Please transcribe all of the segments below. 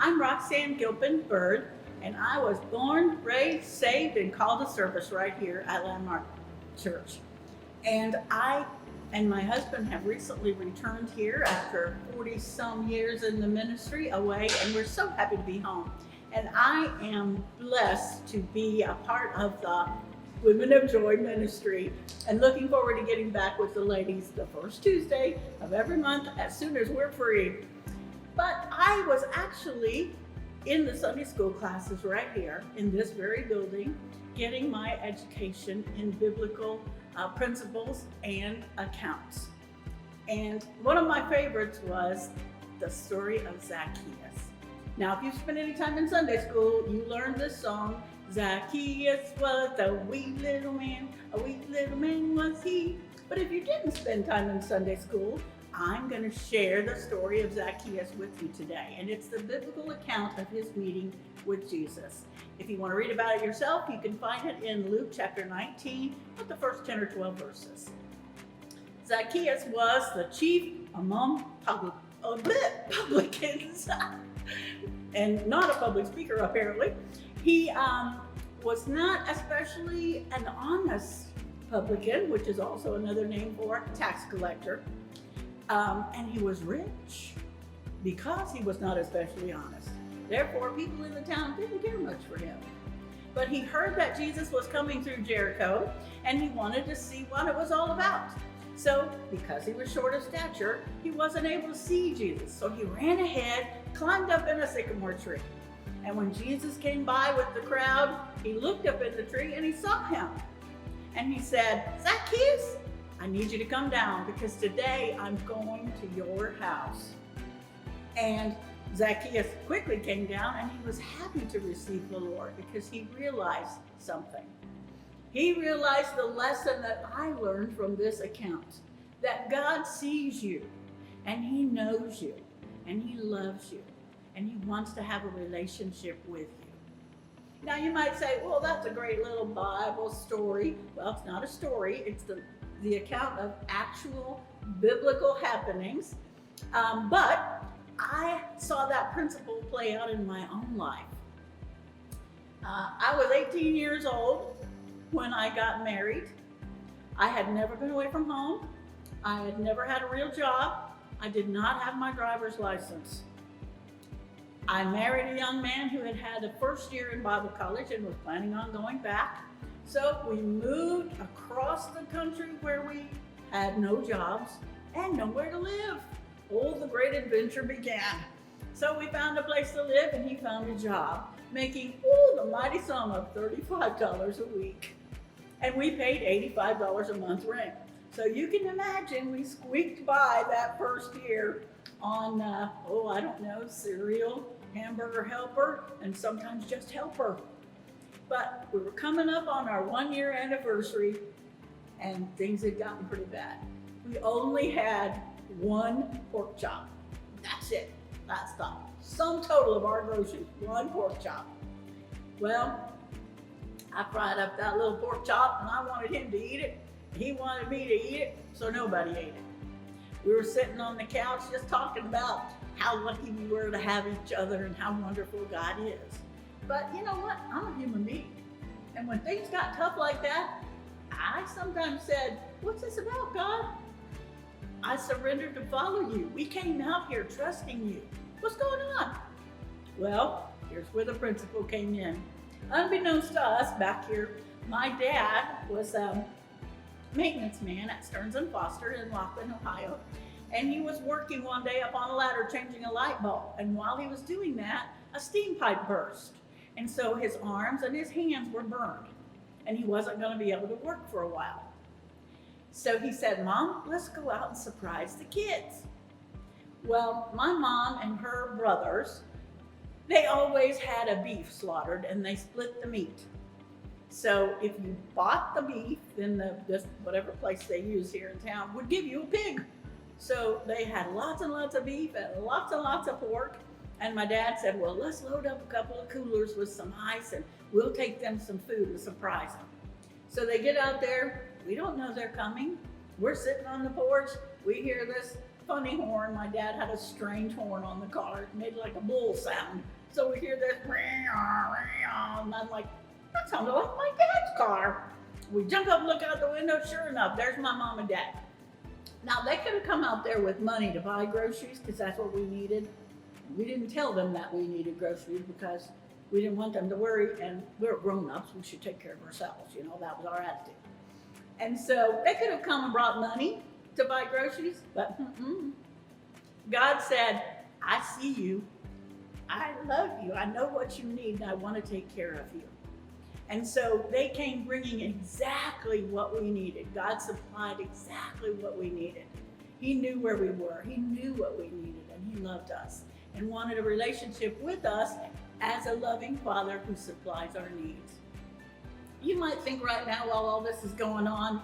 I'm Roxanne Gilpin Bird, and I was born, raised, saved, and called to service right here at Landmark Church. And I and my husband have recently returned here after 40 some years in the ministry away, and we're so happy to be home. And I am blessed to be a part of the Women of Joy ministry and looking forward to getting back with the ladies the first Tuesday of every month as soon as we're free. But I was actually in the Sunday school classes right here in this very building, getting my education in biblical principles and accounts. And one of my favorites was the story of Zacchaeus. Now, if you've spent any time in Sunday school, you learned this song. Zacchaeus was a wee little man was he. But if you didn't spend time in Sunday school, I'm going to share the story of Zacchaeus with you today. And it's the biblical account of his meeting with Jesus. If you want to read about it yourself, you can find it in Luke chapter 19, with the first 10 or 12 verses. Zacchaeus was the chief among publicans and not a public speaker, apparently. He was not especially an honest publican, which is also another name for tax collector. And he was rich because he was not especially honest. Therefore, people in the town didn't care much for him. But he heard that Jesus was coming through Jericho, and he wanted to see what it was all about. So, because he was short of stature, he wasn't able to see Jesus. So he ran ahead, climbed up in a sycamore tree. And when Jesus came by with the crowd, he looked up in the tree and he saw him. And he said, "Zacchaeus, I need you to come down because today I'm going to your house." And Zacchaeus quickly came down and he was happy to receive the Lord because he realized something. He realized the lesson that I learned from this account, that God sees you and he knows you and he loves you and he wants to have a relationship with you. Now you might say, well, that's a great little Bible story. Well, it's not a story. It's the account of actual biblical happenings. But I saw that principle play out in my own life. I was 18 years old when I got married. I had never been away from home. I had never had a real job. I did not have my driver's license. I married a young man who had had a first year in Bible college and was planning on going back. So we moved across the country where we had no jobs and nowhere to live. Oh, the great adventure began. So we found a place to live and he found a job, making the mighty sum of $35 a week. And we paid $85 a month rent. So you can imagine we squeaked by that first year on, cereal, hamburger helper, and sometimes just helper. But we were coming up on our 1-year anniversary and things had gotten pretty bad. We only had one pork chop. That's it. That's the sum total of our groceries, one pork chop. Well, I fried up that little pork chop and I wanted him to eat it. He wanted me to eat it, so nobody ate it. We were sitting on the couch just talking about how lucky we were to have each other and how wonderful God is. But you know what? I'm a human being. And when things got tough like that, I sometimes said, "What's this about, God? I surrendered to follow you. We came out here trusting you. What's going on?" Well, here's where the principle came in. Unbeknownst to us back here, my dad was a maintenance man at Stearns & Foster in Laughlin, Ohio. And he was working one day up on a ladder changing a light bulb. And while he was doing that, a steam pipe burst. And so his arms and his hands were burned. And he wasn't going to be able to work for a while. So he said, "Mom, let's go out and surprise the kids." Well, my mom and her brothers, they always had a beef slaughtered and they split the meat. So if you bought the beef, then whatever place they use here in town would give you a pig. So they had lots and lots of beef and lots of pork. And my dad said, "Well, let's load up a couple of coolers with some ice and we'll take them some food and surprise them." So they get out there. We don't know they're coming. We're sitting on the porch. We hear this funny horn. My dad had a strange horn on the car. It made like a bull sound. So we hear this, and I'm like, that sounded like my dad's car. We jump up, look out the window. Sure enough, there's my mom and dad. Now, they could have come out there with money to buy groceries because that's what we needed. We didn't tell them that we needed groceries because we didn't want them to worry, and we're grown-ups. We should take care of ourselves. You know, that was our attitude. And so they could have come and brought money to buy groceries, but God said, I see you. I love you. I know what you need, and I want to take care of you. And so they came bringing exactly what we needed. God supplied exactly what we needed. He knew where we were. He knew what we needed, and He loved us and wanted a relationship with us as a loving Father who supplies our needs. You might think right now, while all this is going on,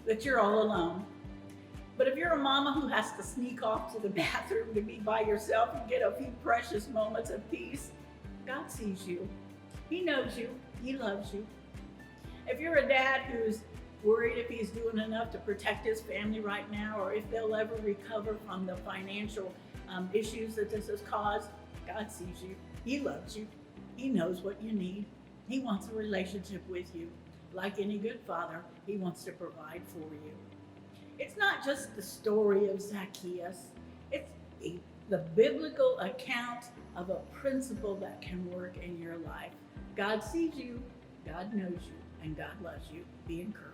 that you're all alone. But if you're a mama who has to sneak off to the bathroom to be by yourself and get a few precious moments of peace, God sees you. He knows you. He loves you. If you're a dad who's worried if he's doing enough to protect his family right now, or if they'll ever recover from the financial issues that this has caused, God sees you. He loves you. He knows what you need. He wants a relationship with you. Like any good father, He wants to provide for you. It's not just the story of Zacchaeus. It's the biblical account of a principle that can work in your life. God sees you, God knows you, and God loves you. Be encouraged.